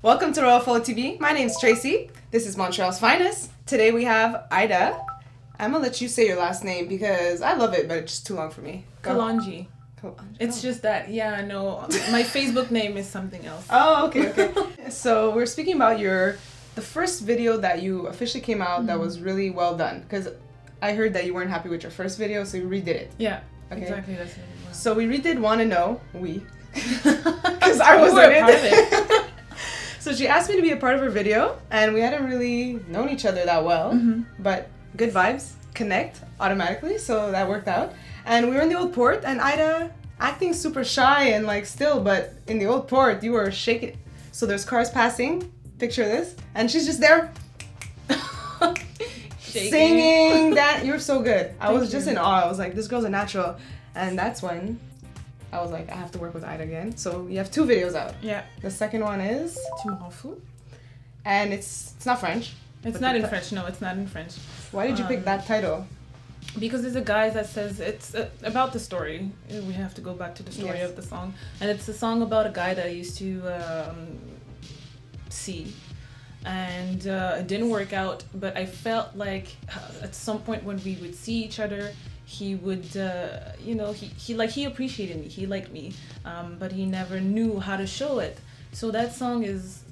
Welcome to Royal Follow TV. My name's Tracy. This is Montreal's finest. Today we have Aida. I'm gonna let you say your last name because I love it, but it's just too long for me. Kalonji. It's just that, yeah, no, my Facebook name is something else. Oh, okay. So we're speaking about the first video that you officially came out that was really well done. Because I heard that you weren't happy with your first video, so you redid it. Yeah, okay. Exactly. That's what it was. So we redid Wanna Know, because I was in it. So she asked me to be a part of her video, and we hadn't really known each other that well, but good vibes connect automatically, so that worked out. And we were in the old port, and Aida acting super shy and like still, but in the old port you were shaking. So there's cars passing, picture this, and she's just there singing that. You're so good. I was just in awe. I was like, this girl's a natural. And that's when I was like, I have to work with Aida again. So you have 2 videos out. Yeah. The second one is Tu m'en fous. And it's not French. It's not in French. No, it's not in French. Why did you pick that title? Because there's a guy that says it's about the story. We have to go back to the story of the song. And it's a song about a guy that I used to see. And it didn't work out, but I felt like at some point when we would see each other, he would, he appreciated me, he liked me, but he never knew how to show it. So that song is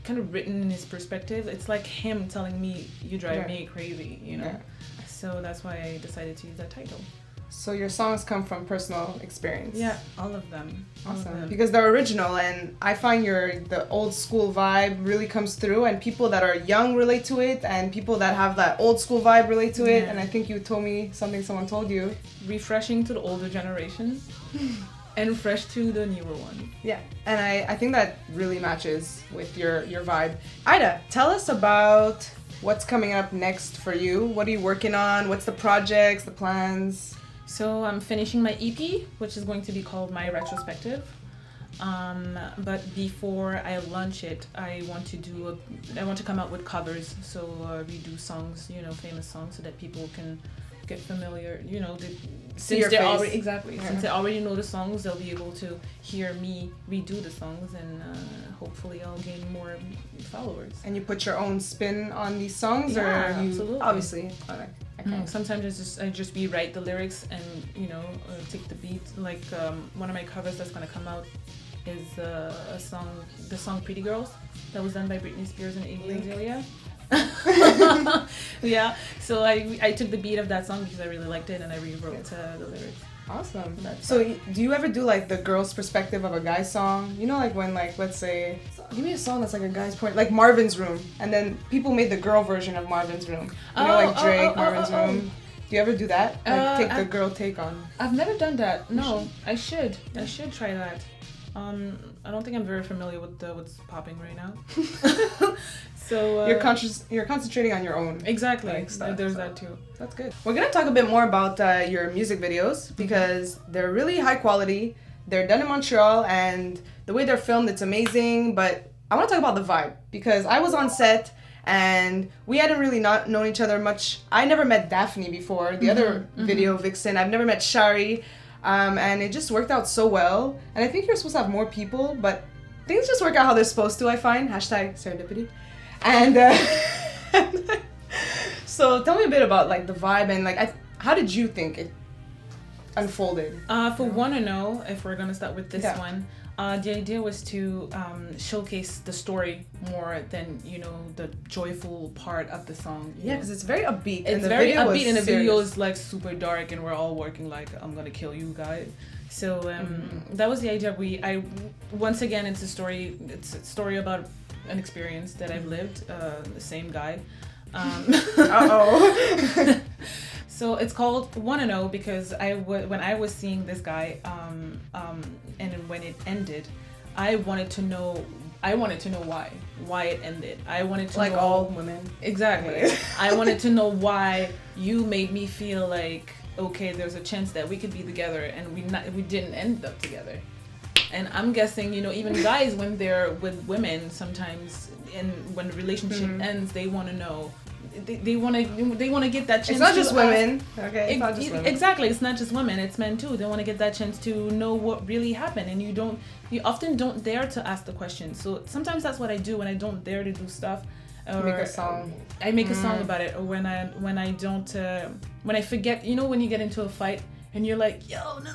kind of written in his perspective. It's like him telling me, you drive me crazy, you know? Yeah. So that's why I decided to use that title. So your songs come from personal experience? Yeah, all of them. Awesome. Because they're original, and I find the old school vibe really comes through, and people that are young relate to it, and people that have that old school vibe relate to it. And I think you told me something someone told you. Refreshing to the older generation and fresh to the newer one. Yeah, and I think that really matches with your vibe. Aida, tell us about what's coming up next for you. What are you working on? What's the projects, the plans? So I'm finishing my EP, which is going to be called My Retrospective. But before I launch it, I want to come out with covers. So redo songs, famous songs, so that people can get familiar. Since they already know the songs, they'll be able to hear me redo the songs, and hopefully I'll gain more followers. And you put your own spin on these songs, or absolutely. Obviously. Sometimes I just rewrite the lyrics and take the beat. Like one of my covers that's gonna come out is the song "Pretty Girls" that was done by Britney Spears and Aida. Yeah. So I took the beat of that song because I really liked it, and I rewrote the lyrics. Awesome. So do you ever do like the girl's perspective of a guy's song? Like when let's say, give me a song that's like a guy's point, like Marvin's Room, and then people made the girl version of Marvin's Room. Like Drake, Marvin's Room. Do you ever do that? Take the girl take on. I've never done that. No, I should. I should try that. I don't think I'm very familiar with what's popping right now. So you're concentrating on your own. Exactly. There's that too. That's good. We're gonna talk a bit more about your music videos because they're really high quality. They're done in Montreal, and the way they're filmed, it's amazing. But I want to talk about the vibe because I was on set and we hadn't really not known each other much. I never met Daphne before, the other video vixen. I've never met Shari, and it just worked out so well. And I think you're supposed to have more people, but things just work out how they're supposed to. I find #serendipity. And so tell me a bit about the vibe and how did you think it unfolded? For Wanna Know, if we're gonna start with this one, the idea was to showcase the story more than the joyful part of the song. Yeah, because it's very upbeat. It's very upbeat, and the video is super dark, and we're all working I'm gonna kill you guys. So that was the idea. Once again, it's a story about an experience that I've lived, the same guy. So it's called Wanna Know because when I was seeing this guy, and when it ended, I wanted to know why it ended. I wanted to know, all women. Exactly. I wanted to know why you made me feel like, okay, there's a chance that we could be together, and we didn't end up together. And I'm guessing, even guys, when they're with women, sometimes, and when the relationship ends, they want to know, they want to get that chance. It's not just to women. Okay, it's not just women. Exactly, it's not just women. It's men too. They want to get that chance to know what really happened, and you often don't dare to ask the question. So sometimes that's what I do when I don't dare to do stuff. Or make a song. I make a song about it, or when I don't when I forget. You know, when you get into a fight and you're like, yo, no.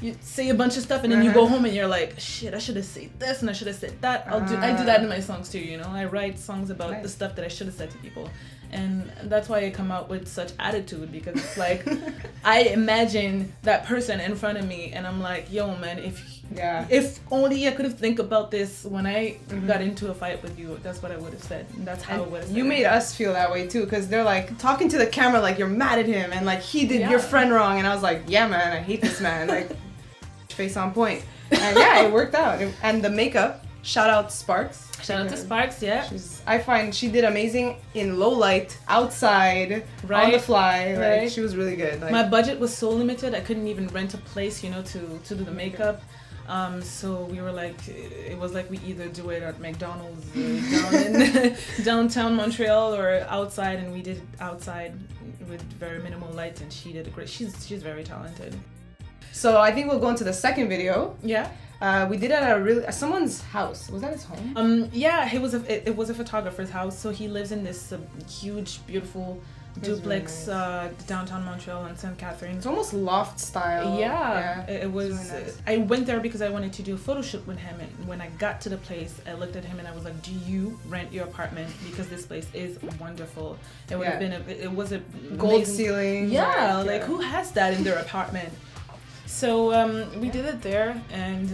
You say a bunch of stuff and then you go home and you're like, shit, I should have said this and I should have said that. I do that in my songs too, you know. I write songs about the stuff that I should have said to people. And that's why I come out with such attitude, because it's like I imagine that person in front of me and I'm like, yo man, if only I could have think about this when I got into a fight with you, that's what I would have said. And that's how it would have said. You made us feel that way too, because they're like talking to the camera like you're mad at him and like he did your friend wrong, and I was like, yeah man, I hate this man, like face on point. And yeah, it worked out. And the makeup, shout out Sparks. Shout out to Sparks, yeah. I find she did amazing in low light, outside, on the fly. Like, she was really good. Like, my budget was so limited, I couldn't even rent a place, you know, to do the makeup. So we were like, it was like we either do it at McDonald's down in downtown Montreal or outside, and we did it outside with very minimal lights, and she did a great. She's very talented. So I think we'll go into the second video. Yeah. We did it at someone's house. Was that his home? Yeah, it was a photographer's house. So he lives in this huge, beautiful duplex downtown Montreal and St. Catherine. It's almost loft style. Yeah, it was. Really nice. I went there because I wanted to do a photo shoot with him, and when I got to the place, I looked at him and I was like, "Do you rent your apartment? Because this place is wonderful. It would have been it was a gold ceiling. Yeah, like who has that in their apartment?" So we did it there, and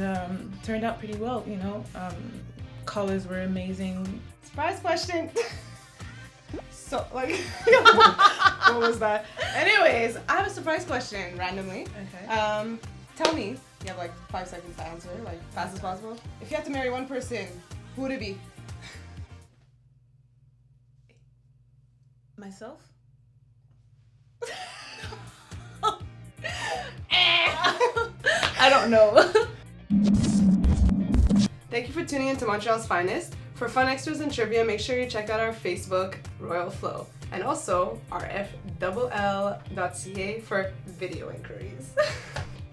turned out pretty well. You know, colors were amazing. Surprise question. So, like, what was that? Anyways, I have a surprise question randomly. Okay. Tell me, you have like 5 seconds to answer, like fast as possible. If you had to marry one person, who would it be? Myself? I don't know. Thank you for tuning in to Montreal's Finest. For fun extras and trivia, make sure you check out our Facebook, Royal Flow, and also our FLL.ca for video inquiries.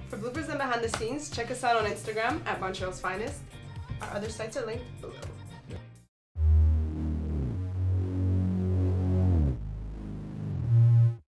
For bloopers and behind the scenes, check us out on Instagram at Montreal's Finest. Our other sites are linked below.